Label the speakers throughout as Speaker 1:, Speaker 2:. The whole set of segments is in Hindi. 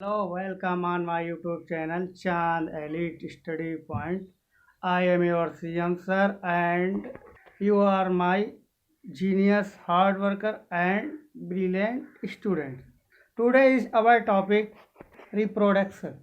Speaker 1: Hello, welcome on my YouTube channel Chand Elite Study Point. I am your CM sir and you are my genius, hard worker and brilliant student. Today is our topic reproduction.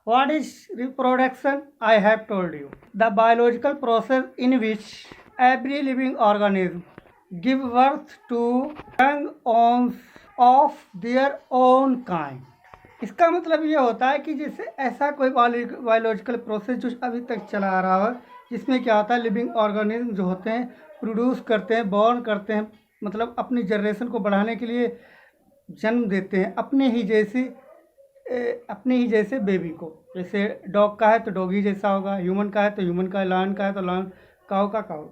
Speaker 1: What is reproduction? I have told you. The biological process in which every living organism give birth to young ones of their own kind. इसका मतलब ये होता है कि जैसे ऐसा कोई बायोलॉजिकल प्रोसेस जो अभी तक चला आ रहा है, जिसमें क्या होता है, लिविंग ऑर्गेनिज्म जो होते हैं प्रोड्यूस करते हैं, बॉर्न करते हैं, मतलब अपनी जनरेशन को बढ़ाने के लिए जन्म देते हैं अपने ही जैसे बेबी को। जैसे डॉग का है तो डॉगी जैसा होगा, ह्यूमन का है तो ह्यूमन का, लायन का है तो लायन, काऊ का cow.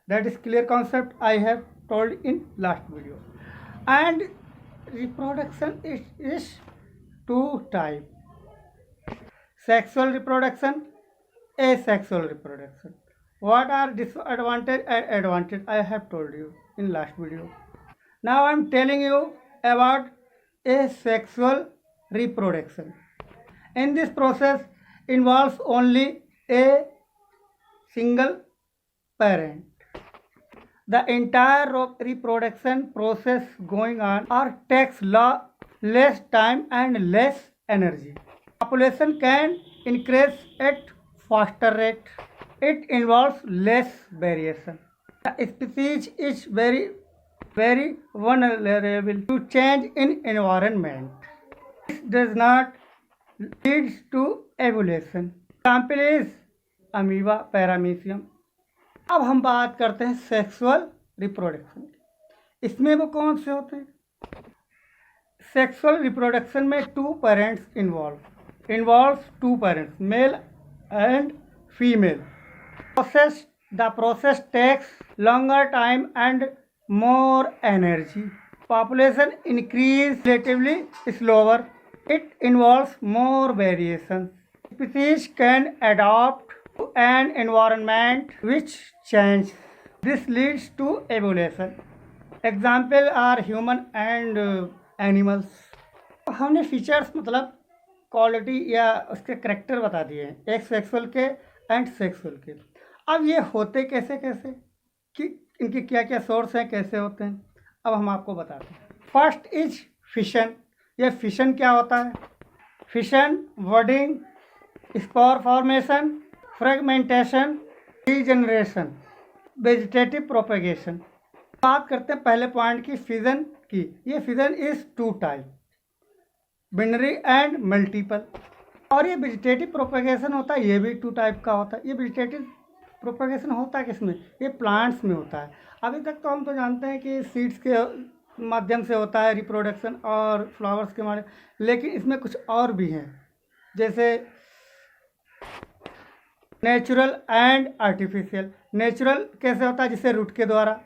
Speaker 1: That is clear concept I have told in last video. And reproduction is two type: sexual reproduction, asexual reproduction. What are disadvantage and advantage? I have told you in last video. Now I am telling you about asexual reproduction. In this process involves only a single parent. The entire reproduction process going on or takes less time and less energy. Population can increase at faster rate. It involves less variation. The species is very vulnerable to change in environment. This does not lead to evolution. Example is amoeba, paramecium. अब हम बात करते हैं सेक्सुअल रिप्रोडक्शन। इसमें वो कौन से होते हैं? सेक्सुअल रिप्रोडक्शन में two parents involves two parents, male and female. The process takes longer time and more energy. Population increase relatively slower. It involves more variation. Species can adopt to an environment which change. This leads to evolution. Example are human and animals. हमने फीचर्स मतलब क्वालिटी या उसके करेक्टर बता दिए हैं, एक सेक्सुअल के एंड सेक्सुअल के। अब ये होते कैसे कि इनके क्या क्या सोर्स हैं, कैसे होते हैं, अब हम आपको बताते हैं। First is fission. ये फिशन क्या होता है? Fission, budding, spore formation, fragmentation, regeneration, vegetative propagation. बात करते हैं पहले पॉइंट की, फिजन की। ये fission is two type, binary and multiple. और ये वेजिटेटिव प्रोपेगेशन होता है, ये भी टू टाइप का होता है। ये वेजिटेटिव प्रोपेगेशन होता है किसमें? ये प्लांट्स में होता है। अभी तक तो हम तो जानते हैं कि सीड्स के माध्यम से होता है रिप्रोडक्शन और फ्लावर्स के माध्यम, लेकिन इसमें कुछ और भी हैं, जैसे नेचुरल एंड आर्टिफिशियल। नेचुरल कैसे होता है? जिससे रूट के द्वारा,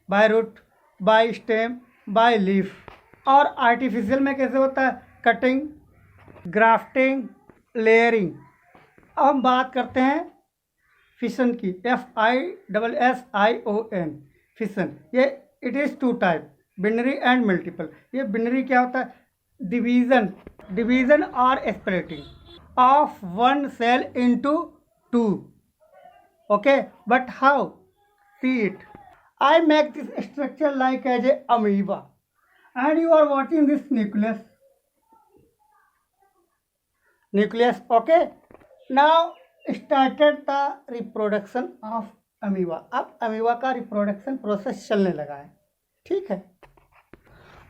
Speaker 1: by root, by stem, by leaf. और आर्टिफिशियल में कैसे होता है? Cutting, grafting, layering. अब हम बात करते हैं फिशन की, FISSION, फिशन। ये it is two type, binary and multiple. ये बिनरी क्या होता है? डिवीजन और splitting of one cell into two. Okay, but how? See it. I make this structure like as a amoeba, and you are watching this nucleus. Okay. Now started the reproduction of amoeba. अब amoeba का रिप्रोडक्शन प्रोसेस चलने लगा है, ठीक है।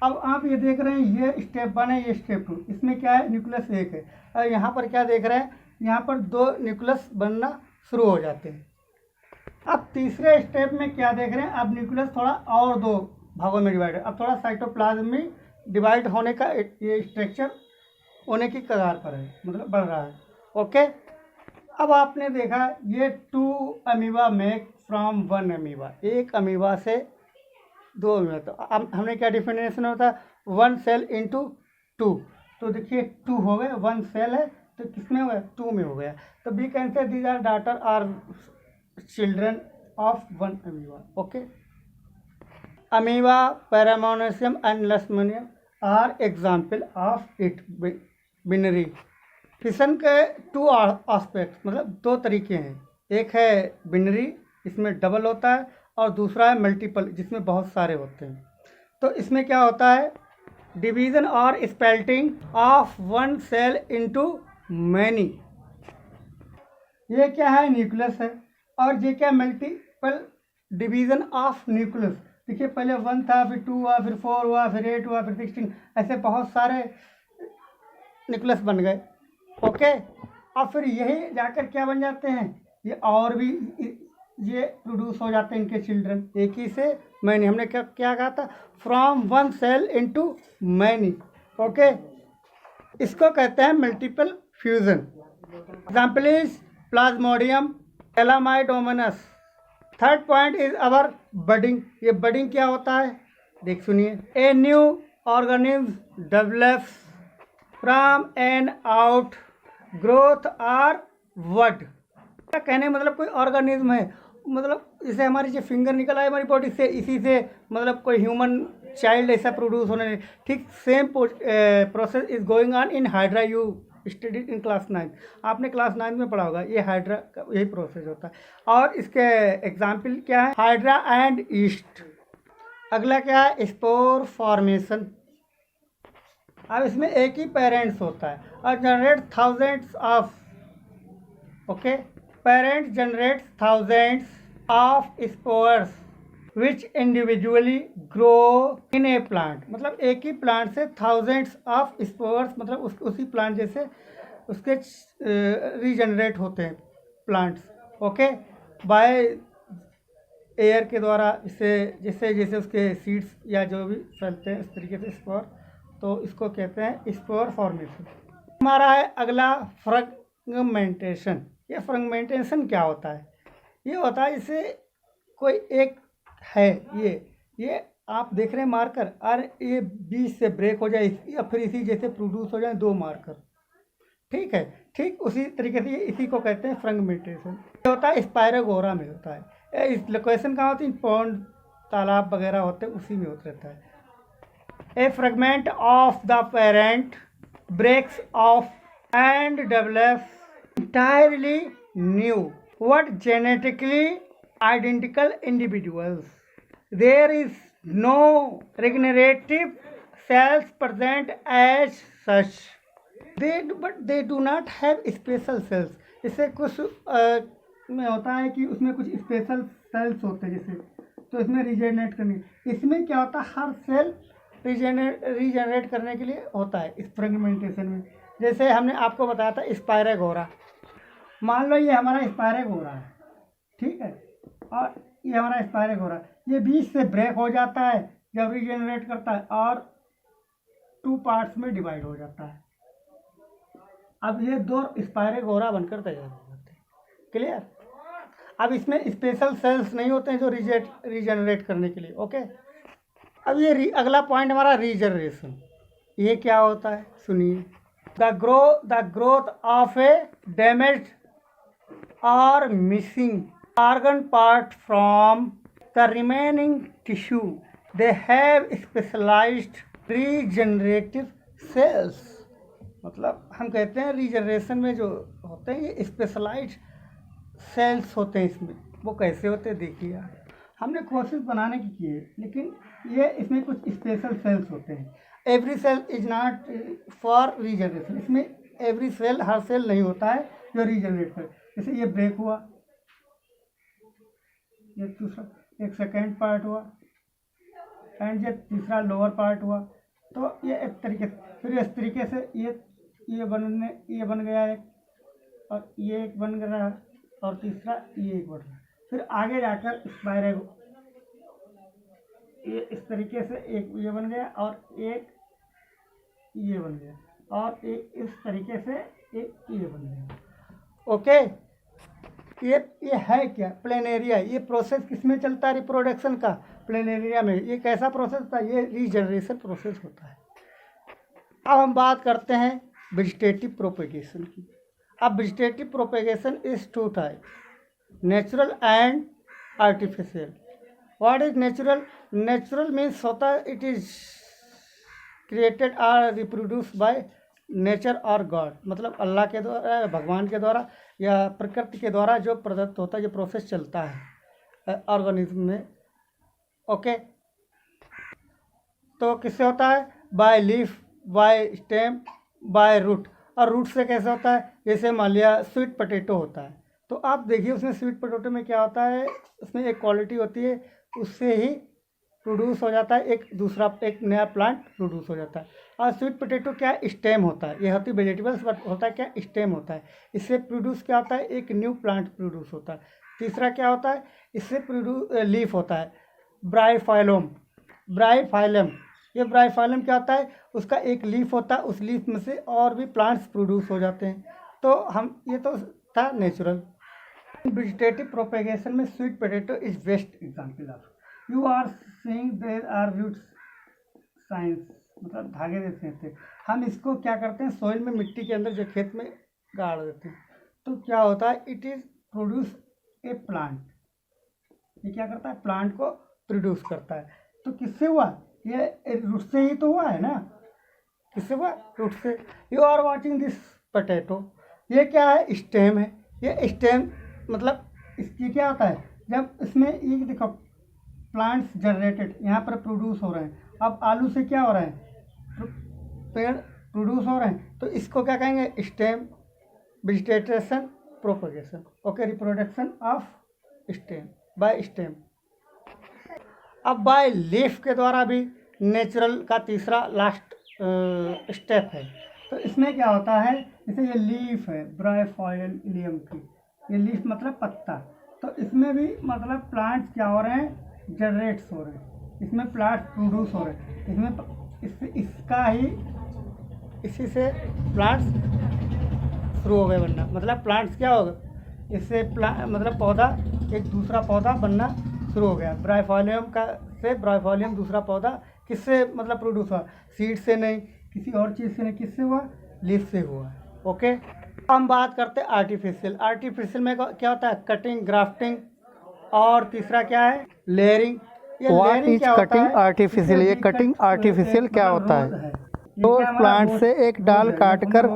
Speaker 1: अब आप ये देख रहे हैं, ये स्टेप 1 है, ये स्टेप 2। इसमें क्या है? न्यूक्लियस एक है। और यहाँ पर क्या देख रहे हैं? यहाँ पर दो न्यूक्लियस बनना शुरू हो जाते हैं। अब तीसरे स्टेप में क्या देख रहे हैं? अब न्यूक्लियस थोड़ा और दो भागों में डिवाइड है। अब थोड़ा साइटोप्लाज्म में डिवाइड होने का ये स्ट्रक्चर होने की कगार पर है, मतलब बढ़ रहा है। ओके, अब आपने देखा ये 2 अमीबा मेक फ्रॉम 1 अमीबा। एक अमीबा से 2 अमीबा। तो अब हमने क्या डिफिनेशन होता है? 1 सेल इंटू 2। तो देखिए 2 हो गए, 1 सेल है तो किसमें हो गया? 2 में हो गया। तो we can say these are daughter are children of 1 amoeba. Okay, amoeba, paramecium and leishmania. Are example of it. Binary fission के टू आस्पेक्ट, मतलब दो तरीके हैं। एक है बिनरी, इसमें डबल होता है, और दूसरा है मल्टीपल, जिसमें बहुत सारे होते हैं। तो इसमें क्या होता है, डिवीजन और splitting of one cell into many. ये क्या है, न्यूक्लियस है। और ये क्या, मल्टीपल डिवीजन ऑफ न्यूक्लियस। देखिए पहले 1 था, फिर 2 हुआ, फिर 4 हुआ, फिर 8 हुआ, फिर 16, ऐसे बहुत सारे न्यूक्लियस बन गए। ओके, और फिर यही जाकर क्या बन जाते हैं, ये और भी ये प्रोड्यूस हो जाते हैं इनके चिल्ड्रन, एक ही से मैनी। हमने क्या क्या कहा था, from one cell into many. Okay, इसको कहते हैं multiple fusion. Example is plasmodium, chlamydomonas. Third point is our budding. ये बडिंग क्या होता है, देख सुनिए। A new organism develops from an outgrowth or bud. क्या कहने मतलब, कोई ऑर्गेनिज्म है, मतलब जैसे हमारी जो फिंगर निकल आए हमारी बॉडी से, इसी से मतलब कोई ह्यूमन चाइल्ड ऐसा प्रोड्यूस होने, ठीक same process is going on in hydra. You study in class 9, आपने क्लास 9 में पढ़ा होगा, ये हाइड्रा का यही प्रोसेस होता है। और इसके एग्जाम्पल क्या है, हाइड्रा एंड ईस्ट। अगला क्या है, स्पोर फॉर्मेशन। अब इसमें एक ही पेरेंट्स होता है और generate thousands of, okay, parents generate thousands of spores which individually grow in A plant. मतलब एक ही प्लांट से थाउजेंड्स ऑफ स्पोर्स, मतलब उसी प्लांट जैसे उसके रीजनरेट होते हैं प्लांट्स। ओके, बाय एयर के द्वारा, इससे जैसे जैसे उसके सीड्स या जो भी फैलते हैं इस तरीके से स्पोर, तो इसको कहते हैं स्पोर फॉर्मेशन। हमारा है अगला फ्रेगमेंटेशन। ये फ्रेगमेंटेशन क्या होता है, ये होता है जैसे कोई एक है, ये आप देख रहे हैं मार्कर, और ये बीच से ब्रेक हो जाए या फिर इसी जैसे प्रोड्यूस हो जाए दो मार्कर, ठीक है, ठीक उसी तरीके से इसी को कहते हैं फ्रेगमेंटेशन। ये होता है स्पायरोगोरा में होता है। इस लोकेशन कहाँ होती है, पॉन्ड तालाब वगैरह होते हैं उसी में होता रहता है। A fragment of the parent breaks off and develops entirely new what genetically identical individuals. There is no regenerative cells present as such. But they do not have special cells. इससे कुछ में होता है कि उसमें कुछ स्पेशल सेल्स होते हैं जैसे, तो इसमें रीजनरेट करने, इसमें क्या होता है, हर सेल रीजनरेट करने के लिए होता है इस फ्रेगमेंटेशन में। जैसे हमने आपको बताया था स्पायरोगोरा, मान लो ये हमारा स्पायरोगोरा है, ठीक है, और ये हमारा स्पायरोगोरा, ये बीच से ब्रेक हो जाता है जब रीजनरेट करता है और 2 पार्ट्स में डिवाइड हो जाता है। अब ये 2 स्पायरोगोरा बनकर तैयार हो जाते हैं। क्लियर। अब इसमें स्पेशल सेल्स नहीं होते हैं जो रीजनरेट करने के लिए। ओके, अब ये अगला पॉइंट हमारा रीजनरेशन। ये क्या होता है, सुनिए। The growth of A damaged or missing organ part from the remaining tissue. They have specialized regenerative cells. मतलब हम कहते हैं रीजनरेशन में जो होते हैं ये स्पेशलाइज्ड सेल्स होते हैं। इसमें वो कैसे होते हैं देखिए यार, हमने कोशिश बनाने की है, लेकिन ये इसमें कुछ स्पेशल सेल्स होते हैं। Every cell is not for regeneration. इसमें एवरी सेल, हर सेल नहीं होता है जो रीजनरेट करे। जैसे ये ब्रेक हुआ, ये दूसरा एक सेकेंड पार्ट हुआ, एंड ये तीसरा लोअर पार्ट हुआ, तो ये एक तरीके से, फिर इस तरीके से ये बन गया एक, और ये एक बन गया, और तीसरा ये एक बन गया। फिर आगे जाकर स्पायरो, ये इस तरीके से एक ये बन गया, और एक ये बन गया, और एक इस तरीके से एक ये बन गया। ओके, ये है क्या, प्लेनेरिया। ये प्रोसेस किसमें चलता है, रिप्रोडक्शन का, प्लेनेरिया में। ये कैसा प्रोसेस होता है, ये रीजनरेशन प्रोसेस होता है। अब हम बात करते हैं वेजिटेटिव प्रोपेगेशन की। अब vegetative propagation is 2 type, natural and artificial. What is natural? Natural means होता है, it is created or reproduce by nature और गॉड, मतलब अल्लाह के द्वारा, भगवान के द्वारा या प्रकृति के द्वारा जो प्रदत्त होता है, जो प्रोसेस चलता है ऑर्गेनिज्म में। ओके, तो किससे होता है? By leaf, by stem, by root. और रूट से कैसे होता है? जैसे मान लिया स्वीट पोटैटो होता है, तो आप देखिए उसमें स्वीट पोटैटो में क्या होता है, उसमें एक क्वालिटी होती है, उससे ही प्रोड्यूस हो जाता है एक नया प्लांट प्रोड्यूस हो जाता है। और स्वीट पोटैटो क्या है? स्टेम होता है, ये होती है वेजिटेबल्स, बट होता है क्या? स्टेम होता है। इससे प्रोड्यूस क्या होता है? एक न्यू प्लांट प्रोड्यूस होता है। तीसरा क्या होता है? इससे लीफ होता है, ब्राइफाइलम। ब्राइफाइलम, ये ब्राइफाइलम क्या होता है? उसका एक लीफ होता है, उस लीफ में से और भी प्लांट्स प्रोड्यूस हो जाते हैं। तो हम ये तो था नेचुरल। वेजिटेटिव प्रोपेगेशन में sweet potato is best example of. You are seeing there are roots science, मतलब धागे देते थे हम इसको क्या करते हैं? सोइल में, मिट्टी के अंदर जो खेत में गाड़ देते हैं, तो क्या होता है? It is produce a plant. ये क्या करता है? प्लांट को प्रोड्यूस करता है। तो किससे हुआ? ये रूट से ही तो हुआ है ना। किससे हुआ? रूट से। You are watching this potato, ये क्या है? स्टेम है। ये स्टेम मतलब इसकी क्या होता है? जब इसमें ये देखो प्लांट्स जनरेटेड यहाँ पर प्रोड्यूस हो रहे हैं। अब आलू से क्या हो रहा है? पेड़ प्रोड्यूस हो रहे हैं, तो इसको क्या कहेंगे? Stem. Vegetation, propagation. Okay, reproduction of stem by stem. अब बाय लीफ के द्वारा भी नेचुरल का तीसरा लास्ट स्टेप है। तो इसमें क्या होता है? जैसे ये लीफ है ब्राइफाइलियम की, ये लीफ मतलब पत्ता, तो इसमें भी मतलब प्लांट्स क्या हो रहे हैं? जनरेट्स हो रहे हैं, इसमें प्लांट्स प्रोड्यूस हो रहे हैं, इसमें इसका ही इसी से प्लांट्स शुरू हो गए बनना। मतलब प्लांट्स क्या होगा? इससे मतलब पौधा, एक दूसरा पौधा बनना शुरू हो गया। ब्राइफाइलियम का से ब्राइफाइलियम दूसरा पौधा किससे मतलब प्रोड्यूस हुआ? सीड से नहीं, किसी और चीज़ से नहीं, किससे हुआ? लीफ से हुआ। ओके, हम बात करते हैं आर्टिफिशियल। आर्टिफिशियल में क्या होता है? कटिंग, ग्राफ्टिंग, और तीसरा क्या है? Layering.
Speaker 2: What is cutting artificial? ये कटिंग आर्टिफिशियल क्या होता है? तो प्लांट से एक डाल काट कर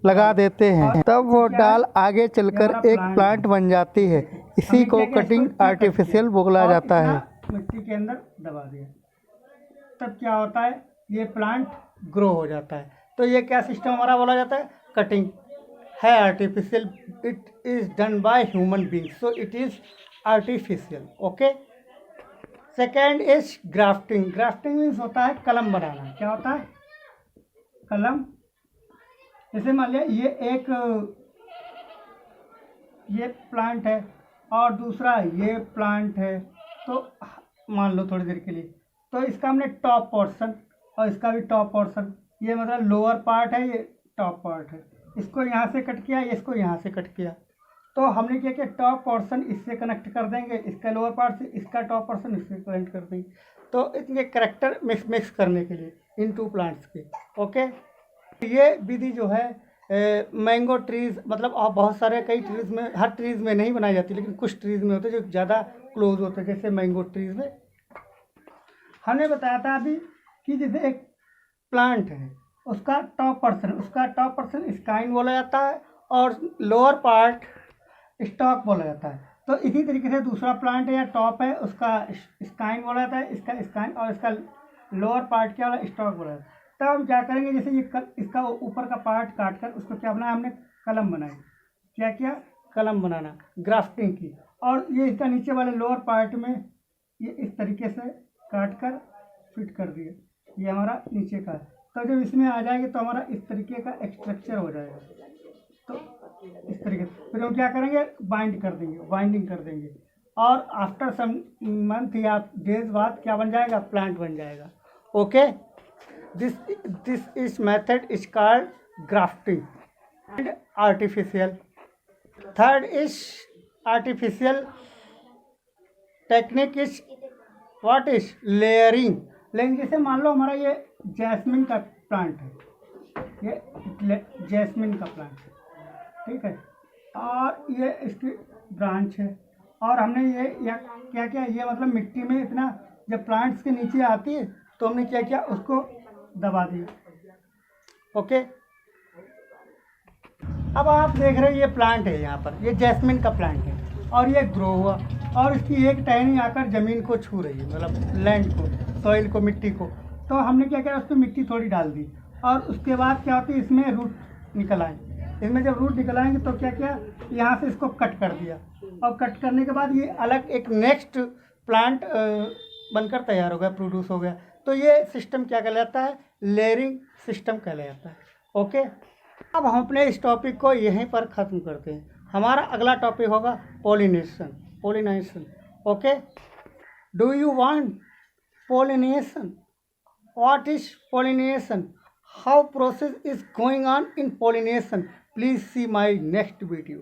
Speaker 2: लगा देते हैं, तब वो डाल आगे चलकर एक प्लांट बन जाती है। इसी को कटिंग आर्टिफिशियल बोला जाता है।
Speaker 1: मिट्टी के अंदर दबा दिया, तब क्या होता है? ये प्लांट ग्रो हो जाता है। तो ये क्या सिस्टम हमारा बोला जाता है? कटिंग है artificial. It is done by human being, so it is artificial. Okay, second is grafting. Grafting means होता है कलम बनाना। क्या होता है? कलम। जैसे मान लिया ये प्लांट है और दूसरा ये प्लांट है, तो मान लो थोड़ी देर के लिए, तो इसका हमने टॉप पोर्शन और इसका भी टॉप पोर्शन, ये मतलब लोअर पार्ट है, ये टॉप पार्ट है, इसको यहाँ से कट किया, इसको यहाँ से कट किया। तो हमने क्या किया? टॉप पोर्शन इससे कनेक्ट कर देंगे, इसका लोअर पार्ट से, इसका टॉप पोर्शन इससे कनेक्ट कर देंगे। तो इनके करेक्टर मिक्स करने के लिए इन टू प्लांट्स के। ओके, ये विधि जो है मैंगो ट्रीज, मतलब आप बहुत सारे कई ट्रीज में, हर ट्रीज में नहीं बनाई जाती, लेकिन कुछ ट्रीज में होते हैं जो ज़्यादा क्लोज होते हैं, जैसे मैंगो ट्रीज में। हमने बताया था अभी कि जैसे एक प्लांट है, उसका टॉप पर्सन स्काइन बोला जाता है और लोअर पार्ट स्टॉक बोला जाता है। तो इसी तरीके से दूसरा प्लांट है या टॉप है, उसका स्काइन बोला जाता है, इसका स्काइन, और इसका लोअर पार्ट क्या वाला? स्टॉक बोला जाता है। तब हम क्या करेंगे? जैसे ये इसका ऊपर का पार्ट काट कर उसको क्या बनाया हमने? कलम बनाई। क्या किया? कलम बनाना, ग्राफ्टिंग की। और ये इसका नीचे वाले लोअर पार्ट में ये इस तरीके से काट कर फिट कर दिए, ये हमारा नीचे का है। तो जब इसमें आ जाएंगे तो हमारा इस तरीके का स्ट्रक्चर हो जाएगा। तो इस तरीके से फिर हम क्या करेंगे? बाइंडिंग कर देंगे, और आफ्टर सम मंथ या डेज बाद क्या बन जाएगा? प्लांट बन जाएगा। Okay, this is method is called grafting and artificial. Third is artificial technique is what is layering. जैसे मान लो हमारा ये जैस्मिन का प्लांट है, ये जैस्मिन का प्लांट है, ठीक है, और ये इसकी ब्रांच है, और हमने ये क्या किया? ये मतलब मिट्टी में इतना, जब प्लांट्स के नीचे आती है तो हमने क्या किया? उसको दबा दिए। ओके, अब आप देख रहे हो ये प्लांट है, यहाँ पर ये जैस्मिन का प्लांट है और ये ग्रो हुआ और इसकी एक टहनी आकर ज़मीन को छू रही है, मतलब लैंड को, सॉइल को, मिट्टी को। तो हमने क्या किया, उसमें मिट्टी थोड़ी डाल दी और उसके बाद क्या होती है, इसमें रूट निकल आए। इसमें जब रूट निकल आएंगे तो क्या किया, यहाँ से इसको कट कर दिया और कट करने के बाद ये अलग एक नेक्स्ट प्लांट बनकर तैयार हो गया, प्रोड्यूस हो गया। तो ये सिस्टम क्या कहलाता है, लेयरिंग सिस्टम कहलाता है। ओके, अब हम अपने इस टॉपिक को यहीं पर ख़त्म करते हैं। हमारा अगला टॉपिक होगा pollination. Okay, do you want pollination? What is pollination? How process is going on in pollination? Please see my next video.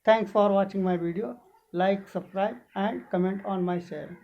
Speaker 1: Thanks for watching my video. Like, subscribe and comment on my channel.